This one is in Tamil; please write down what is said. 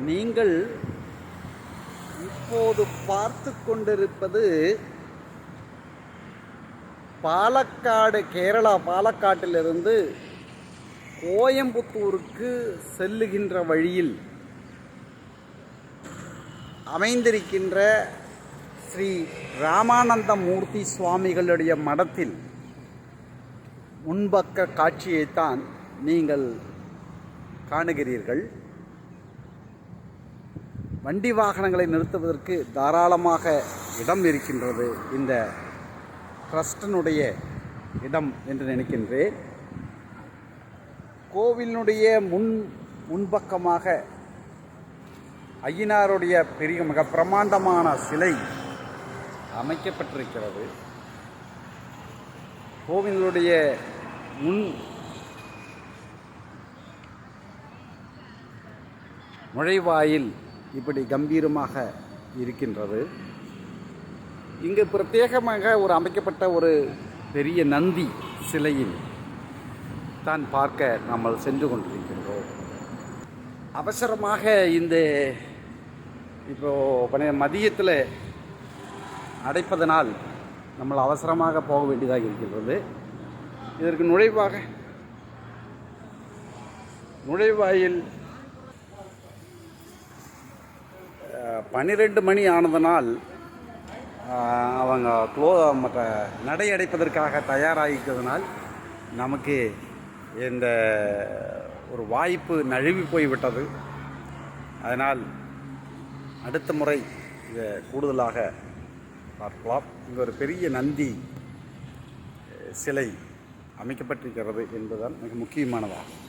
நீங்கள் இப்போது பார்த்து கொண்டிருப்பது பாலக்காடு, கேரளா பாலக்காட்டிலிருந்து கோயம்புத்தூருக்கு செல்லுகின்ற வழியில் அமைந்திருக்கின்ற ஸ்ரீ ராமானந்த மூர்த்தி சுவாமிகளுடைய மடத்தில் முன்பக்க காட்சியைத்தான் நீங்கள் காணுகிறீர்கள். வண்டி வாகனங்களை நிறுத்துவதற்கு தாராளமாக இடம் இருக்கின்றது. இந்த ட்ரஸ்டினுடைய இடம் என்று நினைக்கின்றேன். கோவிலினுடைய முன்பக்கமாக ஐயனாருடைய பெரிய மிக பிரமாண்டமான சிலை அமைக்கப்பட்டிருக்கிறது. கோவிலுடைய நுழைவாயில் இப்படி கம்பீரமாக இருக்கின்றது. இங்கு பிரத்யேகமாக அமைக்கப்பட்ட ஒரு பெரிய நந்தி சிலையில் தான் பார்க்க நாம் சென்று கொண்டிருக்கின்றோம். அவசரமாக இப்போது மதியத்தில் அடைப்பதனால் நம்ம அவசரமாக போக வேண்டியதாக இருக்கின்றது. இதற்கு நுழைவாயில் 12 மணி ஆனதனால் அவங்க மற்ற நடை அடைப்பதற்காக தயாராகிக்கிறதுனால் நமக்கு இந்த ஒரு வாய்ப்பு நழுவி போய்விட்டது. அதனால் அடுத்த முறை இதை கூடுதலாக பார்க்கலாம். இங்கே ஒரு பெரிய நந்தி சிலை அமைக்கப்பட்டிருக்கிறது என்பதுதான் மிக முக்கியமானதாகும்.